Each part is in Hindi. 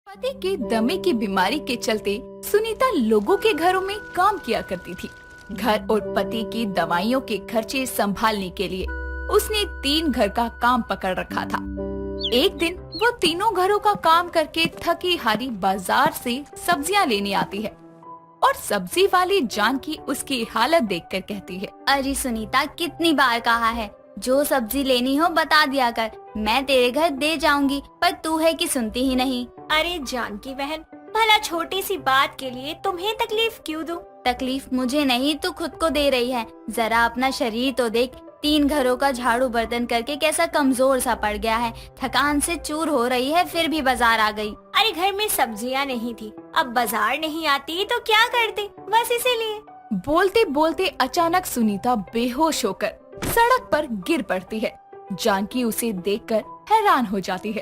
पति के दमे की बीमारी के चलते सुनीता लोगों के घरों में काम किया करती थी। घर और पति की दवाइयों के खर्चे संभालने के लिए उसने 3 घर का काम पकड़ रखा था। एक दिन वो तीनों घरों का काम करके थकी हारी बाजार से सब्जियां लेने आती है और सब्जी वाली जानकी उसकी हालत देखकर कहती है, अरे सुनीता, कितनी बार कहा है जो सब्जी लेनी हो बता दिया कर, मैं तेरे घर दे जाऊंगी, पर तू है कि सुनती ही नहीं। अरे जानकी बहन, भला छोटी सी बात के लिए तुम्हें तकलीफ क्यों दूं? तकलीफ मुझे नहीं, तू खुद को दे रही है। जरा अपना शरीर तो देख, 3 घरों का झाड़ू बर्तन करके कैसा कमजोर सा पड़ गया है। थकान से चूर हो रही है, फिर भी बाजार आ गई। अरे घर में सब्जियां नहीं थी, अब बाजार नहीं आती तो क्या करते, बस इसीलिए। बोलते बोलते अचानक सुनीता बेहोश होकर सड़क पर गिर पड़ती है। जानकी उसे देखकर हैरान हो जाती है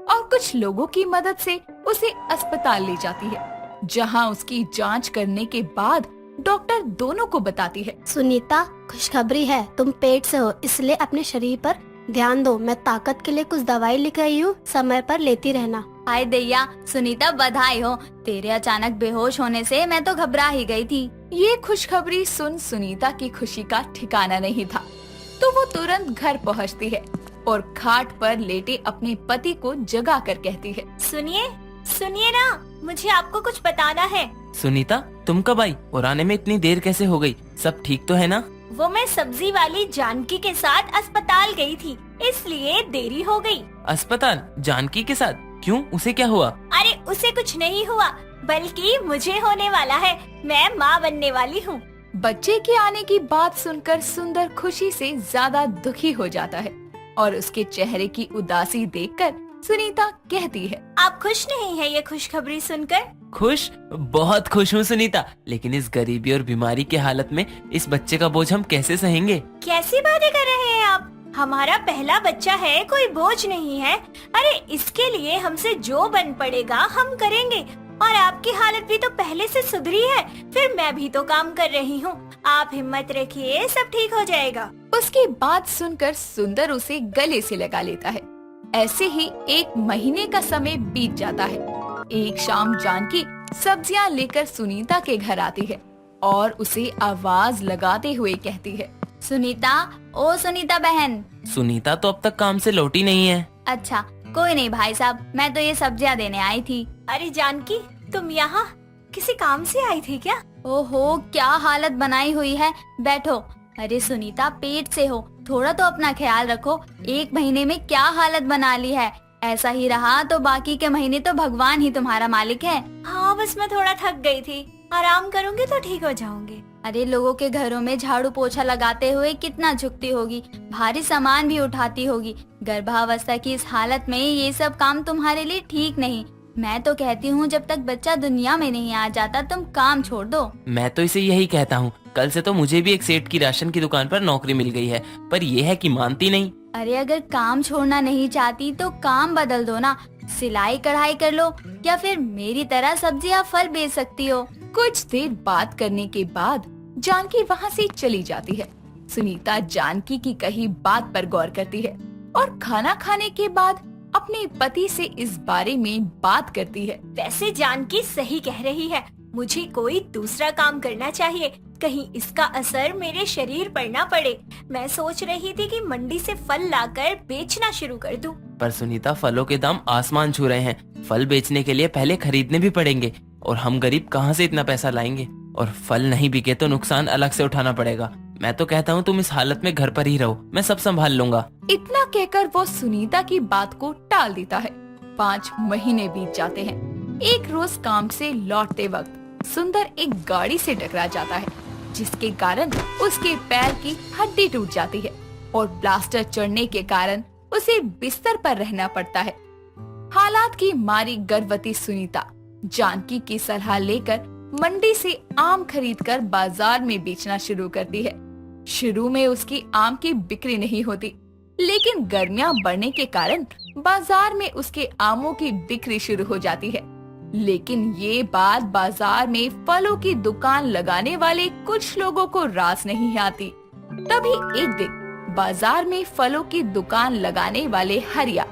और कुछ लोगों की मदद से उसे अस्पताल ले जाती है, जहां उसकी जांच करने के बाद डॉक्टर दोनों को बताती है, सुनीता, खुशखबरी है, तुम पेट से हो, इसलिए अपने शरीर पर ध्यान दो। मैं ताकत के लिए कुछ दवाई लिख रही हूँ, समय पर लेती रहना। हाय दैया, सुनीता बधाई हो, तेरे अचानक बेहोश होने से मैं तो घबरा ही गई थी। ये खुशखबरी सुन सुनीता की खुशी का ठिकाना नहीं था, तो वो तुरंत घर पहुंचती है और खाट पर लेटे अपने पति को जगा कर कहती है, सुनिए सुनिए ना, मुझे आपको कुछ बताना है। सुनीता, तुम कब आई और आने में इतनी देर कैसे हो गई? सब ठीक तो है ना? वो मैं सब्जी वाली जानकी के साथ अस्पताल गई थी, इसलिए देरी हो गई। अस्पताल? जानकी के साथ? क्यों, उसे क्या हुआ? अरे उसे कुछ नहीं हुआ, बल्कि मुझे होने वाला है। मैं माँ बनने वाली हूँ। बच्चे के आने की बात सुनकर सुंदर खुशी से ज्यादा दुखी हो जाता है और उसके चेहरे की उदासी देखकर सुनीता कहती है, आप खुश नहीं है ये खुशखबरी सुनकर? खुश? बहुत खुश हूँ सुनीता, लेकिन इस गरीबी और बीमारी के हालत में इस बच्चे का बोझ हम कैसे सहेंगे? कैसी बातें कर रहे हैं आप? हमारा पहला बच्चा है, कोई बोझ नहीं है। अरे इसके लिए हमसे जो बन पड़ेगा हम करेंगे, और आपकी हालत भी तो पहले से सुधरी है, फिर मैं भी तो काम कर रही हूँ। आप हिम्मत रखिए, सब ठीक हो जाएगा। उसकी बात सुनकर सुंदर उसे गले से लगा लेता है। ऐसे ही 1 महीने का समय बीत जाता है। एक शाम जानकी सब्जियां लेकर सुनीता के घर आती है और उसे आवाज लगाते हुए कहती है, सुनीता, ओ सुनीता बहन। सुनीता तो अब तक काम से लौटी नहीं है। अच्छा, कोई नहीं भाई साहब, मैं तो ये सब्जियां देने आई थी। अरे जानकी, तुम यहाँ किसी काम से आई थी क्या? ओहो, क्या हालत बनाई हुई है, बैठो। अरे सुनीता, पेट से हो, थोड़ा तो अपना ख्याल रखो। 1 महीने में क्या हालत बना ली है, ऐसा ही रहा तो बाकी के महीने तो भगवान ही तुम्हारा मालिक है। हाँ, बस मैं थोड़ा थक गई थी, आराम करूंगी तो ठीक हो जाऊंगी। अरे लोगों के घरों में झाड़ू पोछा लगाते हुए कितना झुकती होगी, भारी सामान भी उठाती होगी। गर्भावस्था की इस हालत में ये सब काम तुम्हारे लिए ठीक नहीं। मैं तो कहती हूँ जब तक बच्चा दुनिया में नहीं आ जाता तुम काम छोड़ दो। मैं तो इसे यही कहता हूँ। कल से तो मुझे भी एक सेठ की राशन की दुकान पर नौकरी मिल गई है, पर ये है कि मानती नहीं। अरे अगर काम छोड़ना नहीं चाहती तो काम बदल दो ना, सिलाई कढ़ाई कर लो, या फिर मेरी तरह सब्जी या फल बेच सकती हो। कुछ देर बात करने के बाद जानकी वहाँ से चली जाती है। सुनीता जानकी की कही बात पर गौर करती है और खाना खाने के बाद अपने पति से इस बारे में बात करती है। वैसे जानकी सही कह रही है, मुझे कोई दूसरा काम करना चाहिए, कहीं इसका असर मेरे शरीर पर ना पड़े। मैं सोच रही थी कि मंडी से फल लाकर बेचना शुरू कर दूं। पर सुनीता, फलों के दाम आसमान छू रहे हैं। फल बेचने के लिए पहले खरीदने भी पड़ेंगे, और हम गरीब कहाँ से इतना पैसा लाएंगे? और फल नहीं बिके तो नुकसान अलग से उठाना पड़ेगा। मैं तो कहता हूँ तुम इस हालत में घर पर ही रहो, मैं सब संभाल लूंगा। इतना कहकर वो सुनीता की बात को टाल देता है। 5 महीने बीत जाते हैं। एक रोज काम से लौटते वक्त सुंदर एक गाड़ी से टकरा जाता है, जिसके कारण उसके पैर की हड्डी टूट जाती है और ब्लास्टर चढ़ने के कारण उसे बिस्तर पर रहना पड़ता है। हालात की मारी गर्भवती सुनीता जानकी की सलाह लेकर मंडी से आम खरीदकर बाजार में बेचना शुरू करती है। शुरू में उसकी आम की बिक्री नहीं होती, लेकिन गर्मियां बढ़ने के कारण बाजार में उसके आमों की बिक्री शुरू हो जाती है। लेकिन ये बात बाजार में फलों की दुकान लगाने वाले कुछ लोगों को रास नहीं आती। तभी एक दिन बाजार में फलों की दुकान लगाने वाले हरिया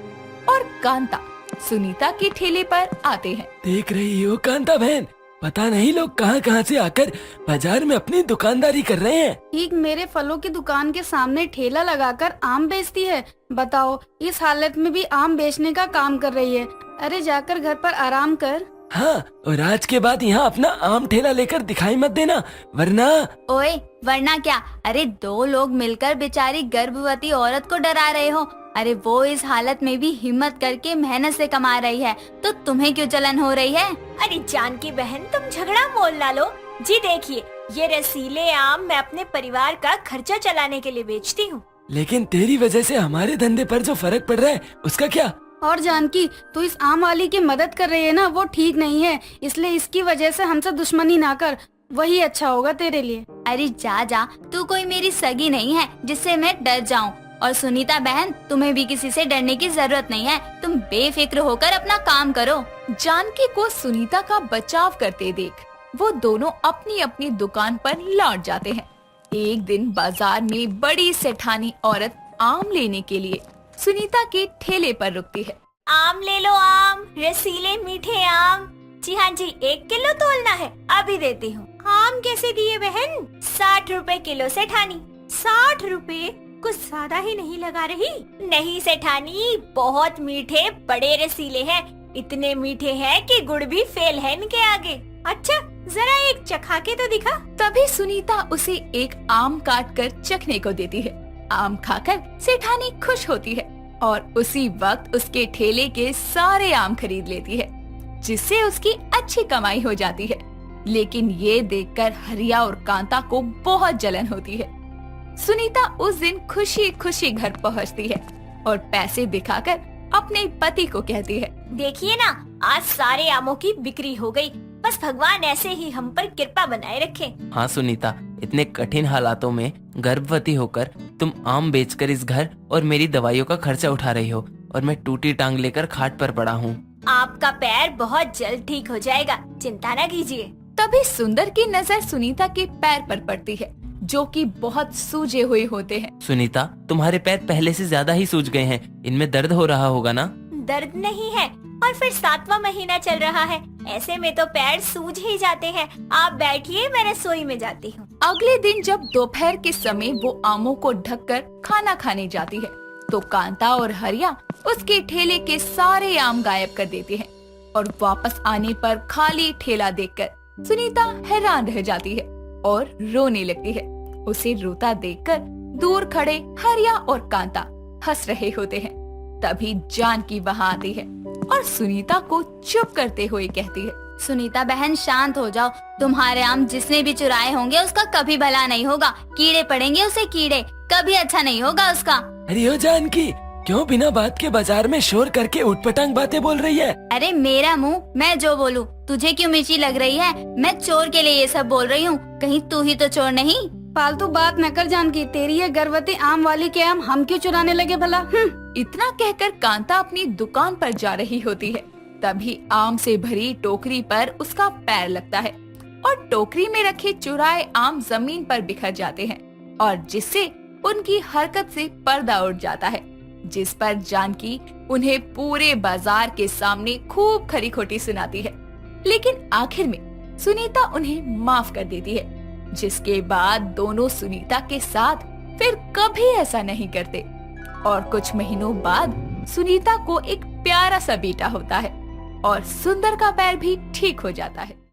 और कांता सुनीता के ठेले पर आते हैं। देख रही हो कांता बहन, पता नहीं लोग कहाँ कहाँ से आकर बाजार में अपनी दुकानदारी कर रहे हैं। ठीक मेरे फलों की दुकान के सामने ठेला लगाकर आम बेचती है। बताओ, इस हालत में भी आम बेचने का काम कर रही है। अरे जाकर घर पर आराम कर। हाँ, और आज के बाद यहाँ अपना आम ठेला लेकर दिखाई मत देना, वरना। ओए, वरना क्या? अरे 2 लोग मिलकर बेचारी गर्भवती औरत को डरा रहे हो। अरे वो इस हालत में भी हिम्मत करके मेहनत से कमा रही है, तो तुम्हें क्यों जलन हो रही है? अरे जानकी बहन, तुम झगड़ा मोल ना लो जी। देखिए, ये रसीले आम मैं अपने परिवार का खर्चा चलाने के लिए बेचती हूँ। लेकिन तेरी वजह से हमारे धंधे पर जो फर्क पड़ रहा है उसका क्या? और जानकी, तू इस आम वाली की मदद कर रही है ना, वो ठीक नहीं है। इसलिए इसकी वजह से हमसे दुश्मनी ना कर, वही अच्छा होगा तेरे लिए। अरे जा, तू कोई मेरी सगी नहीं है जिससे मैं डर जाऊं। और सुनीता बहन, तुम्हें भी किसी से डरने की जरूरत नहीं है। तुम बेफिक्र होकर अपना काम करो। जानकी को सुनीता का बचाव करते देख वो दोनों अपनी अपनी दुकान पर लौट जाते हैं। एक दिन बाजार में बड़ी सेठानी औरत आम लेने के लिए सुनीता के ठेले पर रुकती है। आम ले लो, आम, रसीले मीठे आम। जी हाँ जी, 1 किलो तोलना है, अभी देती हूँ। आम कैसे दिए बहन? 60 रुपए किलो सेठानी। 60 रुपए? कुछ ज्यादा ही नहीं लगा रही? नहीं सेठानी, बहुत मीठे बड़े रसीले हैं। इतने मीठे हैं कि गुड़ भी फेल है इनके आगे। अच्छा, जरा एक चखा के तो दिखा। तभी सुनीता उसे एक आम काट कर चखने को देती है। आम खाकर सेठानी खुश होती है और उसी वक्त उसके ठेले के सारे आम खरीद लेती है, जिससे उसकी अच्छी कमाई हो जाती है। लेकिन ये देखकर हरिया और कांता को बहुत जलन होती है। सुनीता उस दिन खुशी खुशी घर पहुंचती है और पैसे दिखाकर अपने पति को कहती है, देखिए ना, आज सारे आमों की बिक्री हो गई। बस भगवान ऐसे ही हम पर कृपा बनाए रखे। हाँ सुनीता, इतने कठिन हालातों में गर्भवती होकर तुम आम बेचकर इस घर और मेरी दवाइयों का खर्चा उठा रही हो, और मैं टूटी टांग लेकर खाट पर पड़ा हूँ। आपका पैर बहुत जल्द ठीक हो जाएगा, चिंता न कीजिए। तभी सुंदर की नजर सुनीता के पैर पर पड़ती है, जो कि बहुत सूजे हुए होते हैं। सुनीता, तुम्हारे पैर पहले से ज्यादा ही सूज गए हैं, इनमें दर्द हो रहा होगा ना? दर्द नहीं है, और फिर 7वां महीना चल रहा है, ऐसे में तो पैर सूज ही जाते हैं। आप बैठिए, मैं रसोई में जाती हूँ। अगले दिन जब दोपहर के समय वो आमों को ढककर खाना खाने जाती है, तो कांता और हरिया उसके ठेले के सारे आम गायब कर देते हैं। और वापस आने पर खाली ठेला देखकर सुनीता हैरान रह जाती है और रोने लगती है। उसे रोता देखकर दूर खड़े हरिया और कांता हंस रहे होते हैं। तभी जानकी वहाँ आती है और सुनीता को चुप करते हुए कहती है, सुनीता बहन शांत हो जाओ। तुम्हारे आम जिसने भी चुराए होंगे उसका कभी भला नहीं होगा। कीड़े पड़ेंगे उसे, कीड़े, कभी अच्छा नहीं होगा उसका। अरे ओ जानकी, क्यों बिना बात के बाजार में शोर करके उटपटांग बातें बोल रही है? अरे मेरा मुंह, मैं जो बोलूं, तुझे क्यों मिर्ची लग रही है? मैं चोर के लिए ये सब बोल रही हूँ, कहीं तू ही तो चोर नहीं? फालतू बात न कर जानकी, तेरी ये गर्भवती आम वाली के आम हम क्यों चुराने लगे भला? इतना कहकर कांता अपनी दुकान पर जा रही होती है। तभी आम से भरी टोकरी पर उसका पैर लगता है और टोकरी में रखे चुराए आम जमीन पर बिखर जाते हैं, और जिससे उनकी हरकत से पर्दा उठ जाता है, जिस पर जानकी उन्हें पूरे बाजार के सामने खूब खरी खोटी सुनाती है। लेकिन आखिर में सुनीता उन्हें माफ कर देती है, जिसके बाद दोनों सुनीता के साथ फिर कभी ऐसा नहीं करते। और कुछ महीनों बाद सुनीता को एक प्यारा सा बेटा होता है और सुंदर का पैर भी ठीक हो जाता है।